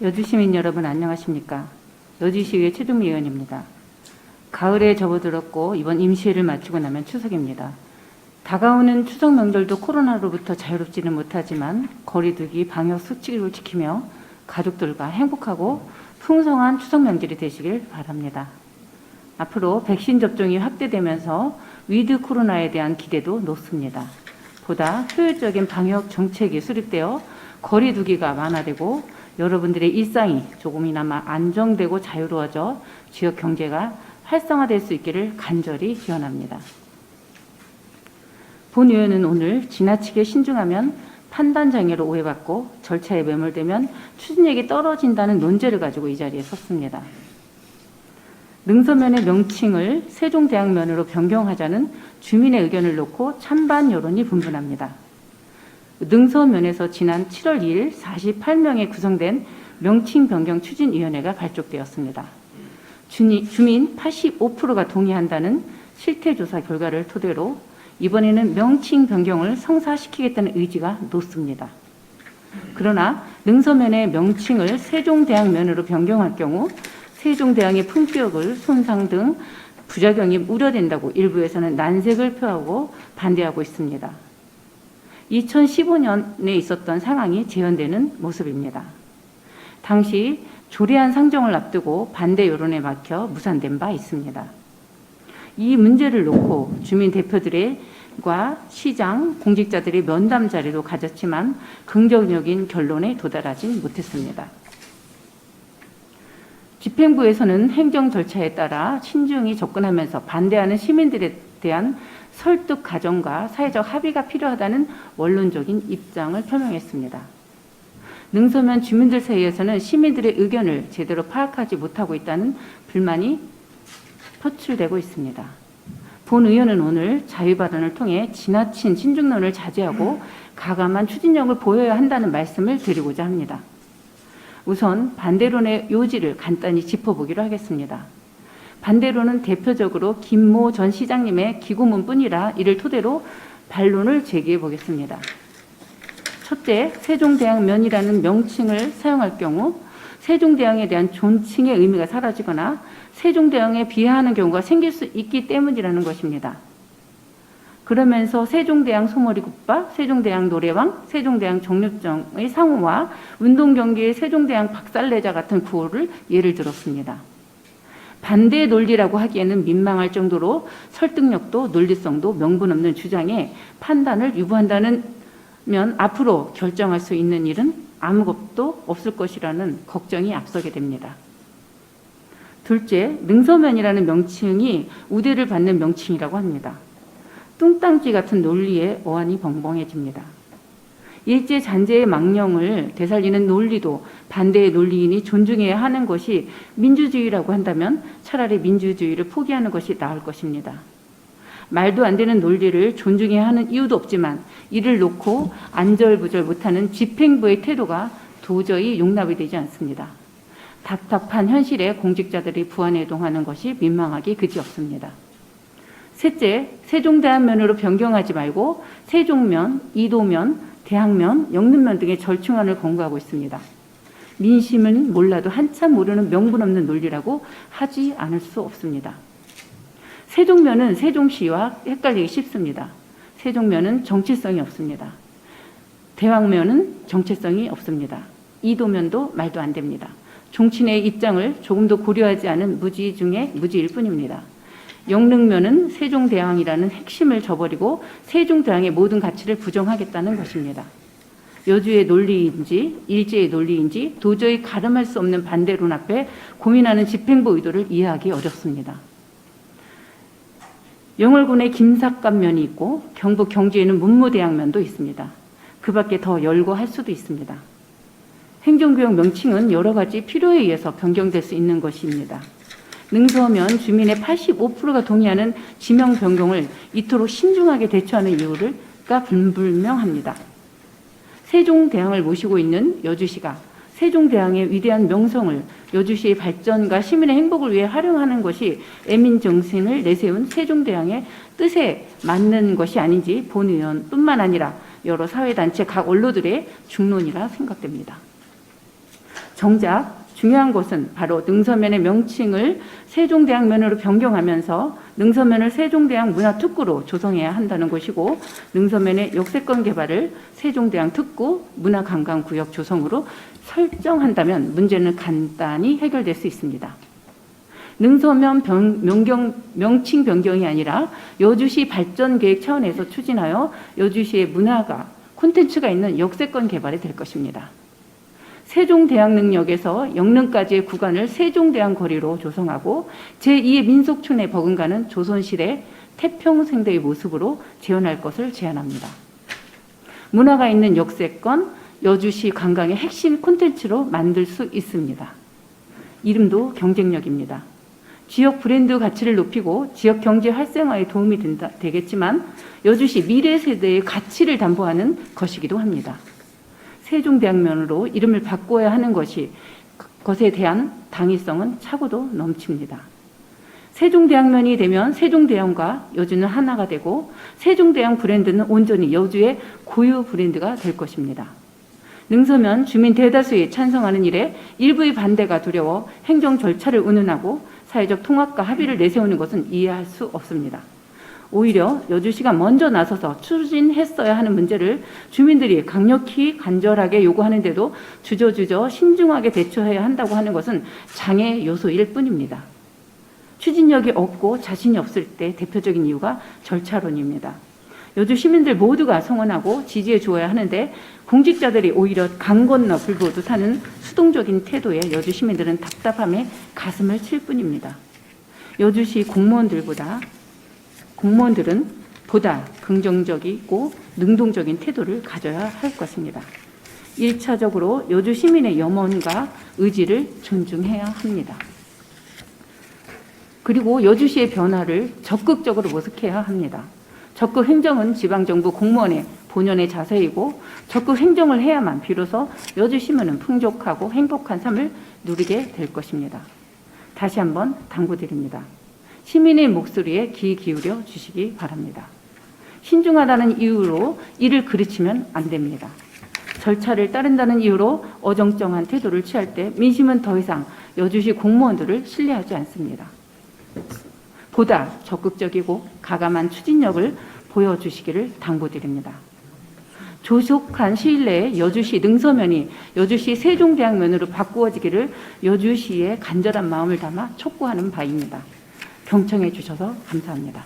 여주시민 여러분 안녕하십니까? 여주시의회 최종미 의원입니다. 가을에 접어들었고 이번 임시회를 마치고 나면 추석입니다. 다가오는 추석 명절도 코로나로부터 자유롭지는 못하지만 거리두기 방역 수칙을 지키며 가족들과 행복하고 풍성한 추석 명절이 되시길 바랍니다. 앞으로 백신 접종이 확대되면서 위드 코로나에 대한 기대도 높습니다. 보다 효율적인 방역 정책이 수립되어 거리두기가 완화되고 여러분들의 일상이 조금이나마 안정되고 자유로워져 지역 경제가 활성화될 수 있기를 간절히 기원합니다. 본 의원은 오늘 지나치게 신중하면 판단장애로 오해받고 절차에 매몰되면 추진력이 떨어진다는 논제를 가지고 이 자리에 섰습니다. 능서면의 명칭을 세종대왕면으로 변경하자는 주민의 의견을 놓고 찬반 여론이 분분합니다. 능서면에서 지난 7월 2일 48명에 구성된 명칭 변경 추진위원회가 발족되었습니다. 주민 85%가 동의한다는 실태조사 결과를 토대로 이번에는 명칭 변경을 성사시키겠다는 의지가 높습니다. 그러나 능서면의 명칭을 세종대왕면으로 변경할 경우 세종대왕의 품격을 손상 등 부작용이 우려된다고 일부에서는 난색을 표하고 반대하고 있습니다. 2015년에 있었던 상황이 재현되는 모습입니다. 당시 조례안 상정을 앞두고 반대 여론에 막혀 무산된 바 있습니다. 이 문제를 놓고 주민 대표들과 시장, 공직자들의 면담 자리도 가졌지만 긍정적인 결론에 도달하지 못했습니다. 집행부에서는 행정 절차에 따라 신중히 접근하면서 반대하는 시민들에 대한 설득 과정과 사회적 합의가 필요하다는 원론적인 입장을 표명했습니다. 능서면 주민들 사이에서는 시민들의 의견을 제대로 파악하지 못하고 있다는 불만이 표출되고 있습니다. 본 의원은 오늘 자유발언을 통해 지나친 신중론을 자제하고 가감한 추진력을 보여야 한다는 말씀을 드리고자 합니다. 우선 반대론의 요지를 간단히 짚어보기로 하겠습니다. 반대로는 대표적으로 김모 전 시장님의 기고문뿐이라 이를 토대로 반론을 제기해 보겠습니다. 첫째, 세종대왕면이라는 명칭을 사용할 경우 세종대왕에 대한 존칭의 의미가 사라지거나 세종대왕에 비하하는 경우가 생길 수 있기 때문이라는 것입니다. 그러면서 세종대왕 소머리국밥, 세종대왕 노래왕, 세종대왕 정육정의 상호와 운동경기의 세종대왕 박살내자 같은 구호를 예를 들었습니다. 반대 논리라고 하기에는 민망할 정도로 설득력도 논리성도 명분 없는 주장에 판단을 유보한다면 앞으로 결정할 수 있는 일은 아무것도 없을 것이라는 걱정이 앞서게 됩니다. 둘째, 능서면이라는 명칭이 우대를 받는 명칭이라고 합니다. 뚱땅쥐 같은 논리에 어안이 벙벙해집니다. 일제 잔재의 망령을 되살리는 논리도 반대의 논리인이 존중해야 하는 것이 민주주의라고 한다면 차라리 민주주의를 포기하는 것이 나을 것입니다. 말도 안 되는 논리를 존중해야 하는 이유도 없지만 이를 놓고 안절부절 못하는 집행부의 태도가 도저히 용납이 되지 않습니다. 답답한 현실에 공직자들이 부안해동하는 것이 민망하기 그지없습니다. 셋째, 세종대왕면으로 변경하지 말고 세종면, 이도면, 대항면, 영릉면 등의 절충안을 권고하고 있습니다. 민심은 몰라도 한참 모르는 명분 없는 논리라고 하지 않을 수 없습니다. 세종면은 세종시와 헷갈리기 쉽습니다. 세종면은 정체성이 없습니다. 대왕면은 정체성이 없습니다. 이도면도 말도 안 됩니다. 종친의 입장을 조금도 고려하지 않은 무지 중에 무지일 뿐입니다. 영릉면은 세종대왕이라는 핵심을 저버리고 세종대왕의 모든 가치를 부정하겠다는 것입니다. 여주의 논리인지 일제의 논리인지 도저히 가름할 수 없는 반대론 앞에 고민하는 집행부 의도를 이해하기 어렵습니다. 영월군에 김삿갓면이 있고 경북 경주에는 문무대왕면도 있습니다. 그 밖에 더 열거할 수도 있습니다. 행정구역 명칭은 여러 가지 필요에 의해서 변경될 수 있는 것입니다. 능서면 주민의 85%가 동의하는 지명 변경을 이토록 신중하게 대처하는 이유가 불분명합니다. 세종대왕을 모시고 있는 여주시가 세종대왕의 위대한 명성을 여주시의 발전과 시민의 행복을 위해 활용하는 것이 애민정신을 내세운 세종대왕의 뜻에 맞는 것이 아닌지 본 의원뿐만 아니라 여러 사회단체 각 언론들의 중론이라 생각됩니다. 정작 중요한 것은 바로 능서면의 명칭을 세종대왕면으로 변경하면서 능서면을 세종대왕 문화특구로 조성해야 한다는 것이고, 능서면의 역세권 개발을 세종대왕 특구 문화관광구역 조성으로 설정한다면 문제는 간단히 해결될 수 있습니다. 능서면 명칭 변경이 아니라 여주시 발전계획 차원에서 추진하여 여주시의 문화가 콘텐츠가 있는 역세권 개발이 될 것입니다. 세종대왕릉역에서 영릉까지의 구간을 세종대왕 거리로 조성하고 제2의 민속촌에 버금가는 조선시대 태평생대의 모습으로 재현할 것을 제안합니다. 문화가 있는 역세권, 여주시 관광의 핵심 콘텐츠로 만들 수 있습니다. 이름도 경쟁력입니다. 지역 브랜드 가치를 높이고 지역 경제 활성화에 도움이 되겠지만 여주시 미래 세대의 가치를 담보하는 것이기도 합니다. 세종대왕면으로 이름을 바꿔야 하는 것에 대한 당위성은 차고도 넘칩니다. 세종대왕면이 되면 세종대왕과 여주는 하나가 되고 세종대왕 브랜드는 온전히 여주의 고유 브랜드가 될 것입니다. 능서면 주민 대다수의 찬성하는 일에 일부의 반대가 두려워 행정 절차를 운운하고 사회적 통합과 합의를 내세우는 것은 이해할 수 없습니다. 오히려 여주시가 먼저 나서서 추진했어야 하는 문제를 주민들이 강력히 간절하게 요구하는데도 주저주저 신중하게 대처해야 한다고 하는 것은 장애 요소일 뿐입니다. 추진력이 없고 자신이 없을 때 대표적인 이유가 절차론입니다. 여주 시민들 모두가 성원하고 지지해 주어야 하는데 공직자들이 오히려 강 건너 불보듯 하는 수동적인 태도에 여주 시민들은 답답함에 가슴을 칠 뿐입니다. 여주시 공무원들은 보다 긍정적이고 능동적인 태도를 가져야 할 것입니다. 1차적으로 여주 시민의 염원과 의지를 존중해야 합니다. 그리고 여주시의 변화를 적극적으로 모색해야 합니다. 적극 행정은 지방정부 공무원의 본연의 자세이고 적극 행정을 해야만 비로소 여주 시민은 풍족하고 행복한 삶을 누리게 될 것입니다. 다시 한번 당부드립니다. 시민의 목소리에 귀 기울여 주시기 바랍니다. 신중하다는 이유로 이를 그르치면 안 됩니다. 절차를 따른다는 이유로 어정쩡한 태도를 취할 때 민심은 더 이상 여주시 공무원들을 신뢰하지 않습니다. 보다 적극적이고 가감한 추진력을 보여주시기를 당부드립니다. 조속한 시일 내에 여주시 능서면이 여주시 세종대왕면으로 바꾸어지기를 여주시의 간절한 마음을 담아 촉구하는 바입니다. 경청해 주셔서 감사합니다.